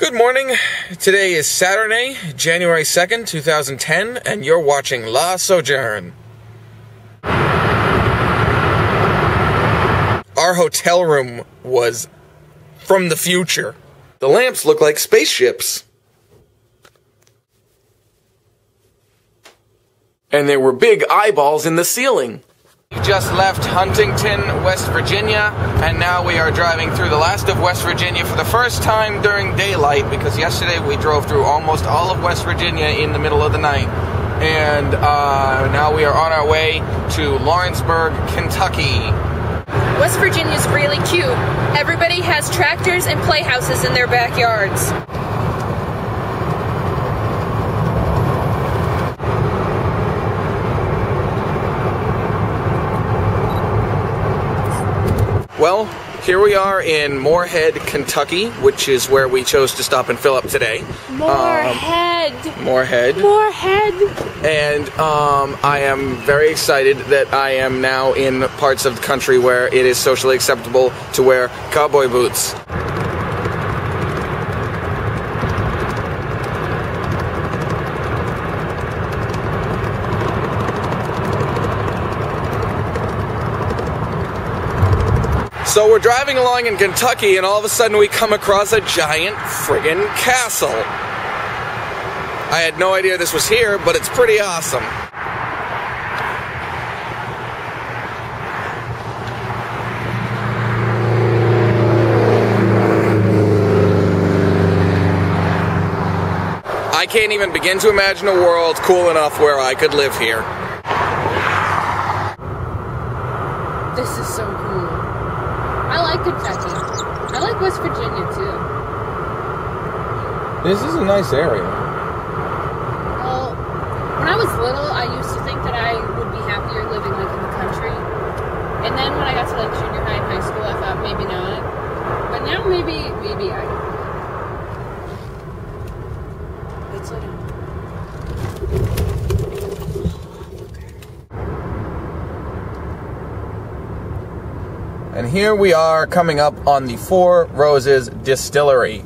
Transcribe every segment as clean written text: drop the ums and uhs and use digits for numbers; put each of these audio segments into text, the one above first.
Good morning. Today is Saturday, January 2nd, 2010, and you're watching La Sojourn. Our hotel room was from the future. The lamps look like spaceships. And there were big eyeballs in the ceiling. We just left Huntington, West Virginia, and now we are driving through the last of West Virginia for the first time during daylight, because yesterday we drove through almost all of West Virginia in the middle of the night. And now we are on our way to Lawrenceburg, Kentucky. West Virginia is really cute. Everybody has tractors and playhouses in their backyards. Well, here we are in Moorhead, Kentucky, which is where we chose to stop and fill up today. Moorhead. And I am very excited that I am now in parts of the country where it is socially acceptable to wear cowboy boots. So we're driving along in Kentucky, and all of a sudden we come across a giant friggin' castle. I had no idea this was here, but it's pretty awesome. I can't even begin to imagine a world cool enough where I could live here. This is so cool. I like Kentucky. I like West Virginia, too. This is a nice area. Well, when I was little, I used to think that I would be happier living, like, in the country. And then when I got to, like, junior high and high school, I thought maybe not. But now maybe I don't. Let's slow down. And here we are coming up on the Four Roses Distillery.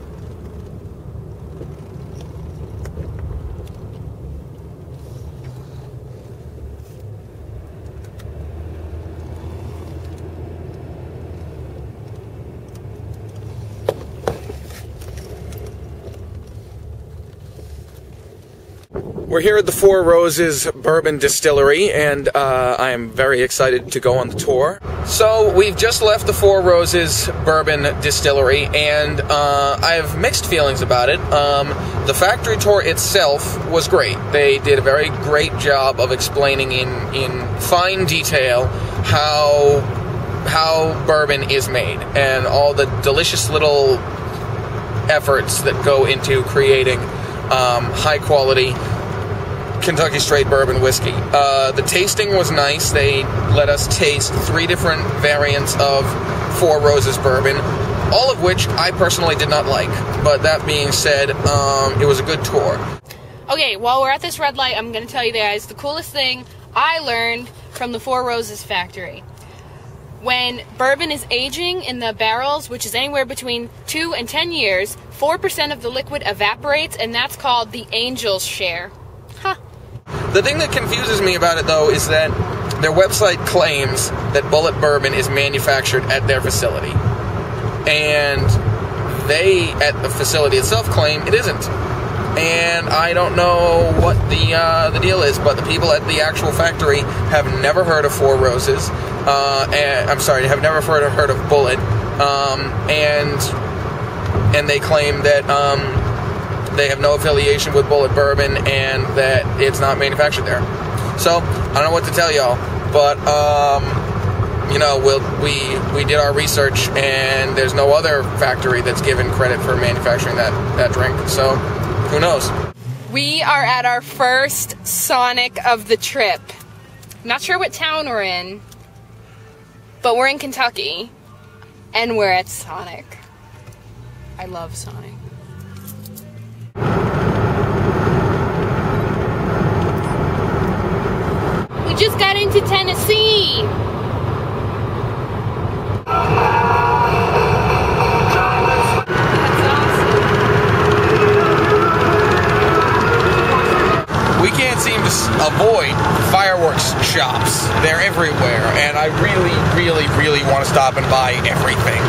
We're here at the Four Roses Bourbon Distillery, and I am very excited to go on the tour. So, we've just left the Four Roses Bourbon Distillery, and I have mixed feelings about it. The factory tour itself was great. They did a very great job of explaining in fine detail how bourbon is made, and all the delicious little efforts that go into creating high-quality Kentucky straight bourbon whiskey. The tasting was nice. They let us taste 3 different variants of Four Roses bourbon, all of which I personally did not like. But that being said, it was a good tour. Okay, while we're at this red light, I'm going to tell you guys the coolest thing I learned from the Four Roses factory. When bourbon is aging in the barrels, which is anywhere between 2 and 10 years, 4% of the liquid evaporates, and that's called the angel's share. Huh. The thing that confuses me about it, though, is that their website claims that Bulleit bourbon is manufactured at their facility. And they, at the facility itself, claim it isn't. And I don't know what the deal is, but the people at the actual factory have never heard of Four Roses. Have never heard of Bulleit. And they claim that they have no affiliation with Bulleit bourbon and that it's not manufactured there. So, I don't know what to tell y'all, but, you know, we did our research, and there's no other factory that's given credit for manufacturing that drink, so who knows? We are at our first Sonic of the trip. Not sure what town we're in, but we're in Kentucky, and we're at Sonic. I love Sonic. We just got into Tennessee. That's awesome. avoid fireworks shops. They're everywhere, and I really want to stop and buy everything.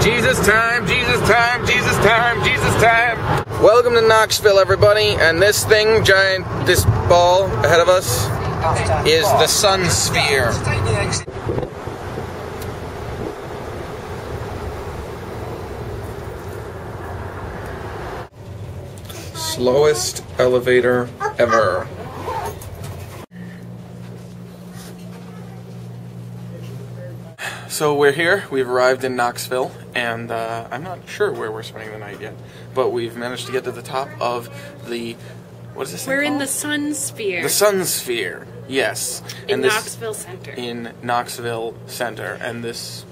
Jesus time, Jesus time, Jesus time, Jesus time. Welcome to Knoxville, everybody, and this thing, this ball ahead of us is the Sunsphere. Slowest elevator ever. So we're here, we've arrived in Knoxville, and I'm not sure where we're spending the night yet, but we've managed to get to the top of the, what is this thing We're called? in the Sunsphere. The Sunsphere, yes. In Knoxville Center. In Knoxville Center, and this...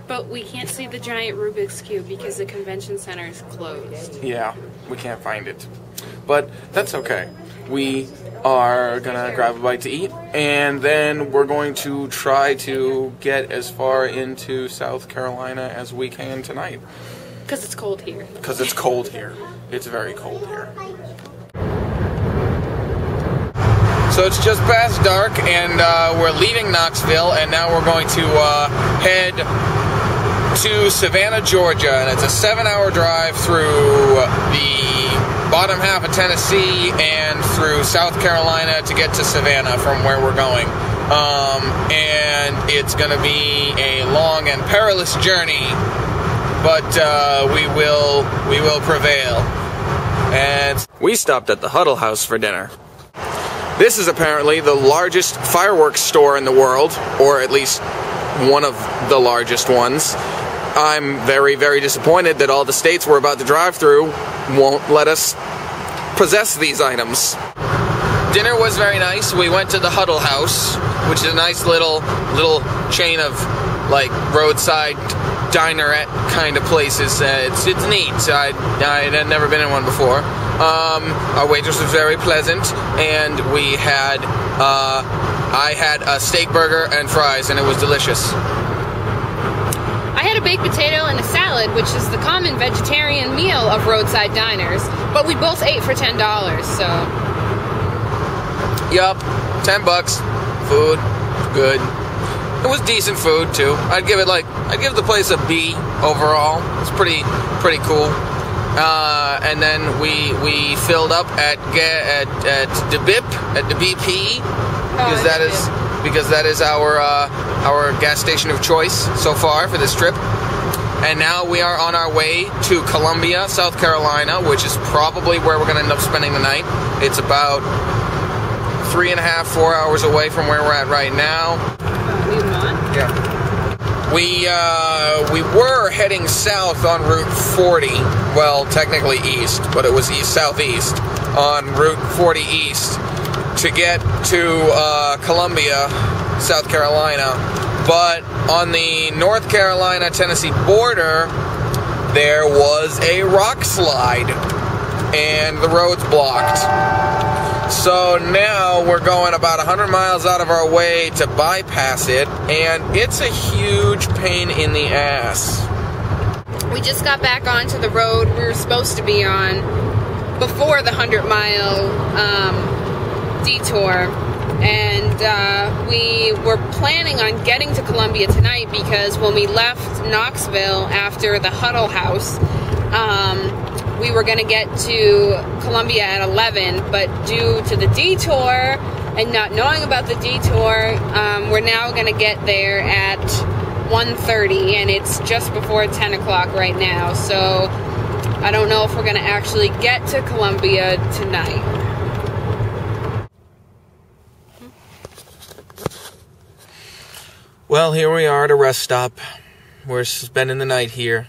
But we can't see the giant Rubik's Cube because the convention center is closed. Yeah, we can't find it. But that's okay. We are gonna grab a bite to eat, and then we're going to try to get as far into South Carolina as we can tonight. Because it's cold here. Because it's cold here. It's very cold here. So it's just past dark, and we're leaving Knoxville, and now we're going to head to Savannah, Georgia, and it's a 7-hour drive through the bottom half of Tennessee and through South Carolina to get to Savannah from where we're going. And it's going to be a long and perilous journey, but we will prevail. And we stopped at the Huddle House for dinner. This is apparently the largest fireworks store in the world, or at least one of the largest ones. I'm very disappointed that all the states we're about to drive through won't let us possess these items. Dinner was very nice. We went to the Huddle House, which is a nice little chain of like roadside dinerette kind of places. It's neat. I had never been in one before. Our waitress was very pleasant, and we had I had a steak burger and fries, and it was delicious. I had a baked potato and a salad, which is the common vegetarian meal of roadside diners, but we both ate for $10, so... Yup, $10. Food, good. It was decent food, too. I'd give the place a B overall. It's pretty cool. And then we filled up at the BP, because that is our gas station of choice so far for this trip. And now we are on our way to Columbia, South Carolina, which is probably where we're going to end up spending the night. It's about 3.5, 4 hours away from where we're at right now. Yeah. We were heading south on Route 40. Well, technically east, but it was southeast on Route 40 east to get to Columbia, South Carolina. But on the North Carolina-Tennessee border, there was a rock slide, and the road's blocked. So now we're going about 100 miles out of our way to bypass it, and it's a huge pain in the ass. We just got back onto the road we were supposed to be on before the 100-mile detour, and we were planning on getting to Columbia tonight because when we left Knoxville after the Huddle House, we were going to get to Columbia at 11, but due to the detour and not knowing about the detour, we're now going to get there at 1:30, and it's just before 10 o'clock right now, so I don't know if we're going to actually get to Columbia tonight. Well, here we are at a rest stop. We're spending the night here.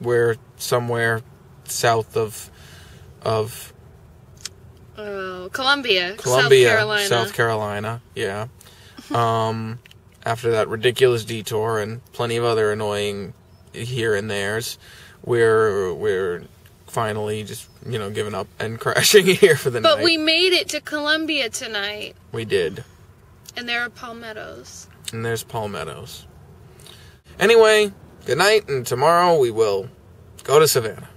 We're somewhere south of Columbia, South Carolina, yeah. After that ridiculous detour and plenty of other annoying here and there's, we're finally just, giving up and crashing here for the night. But we made it to Columbia tonight. We did. And there are palmettos. And there's palmettos. Anyway, good night, and tomorrow we will go to Savannah.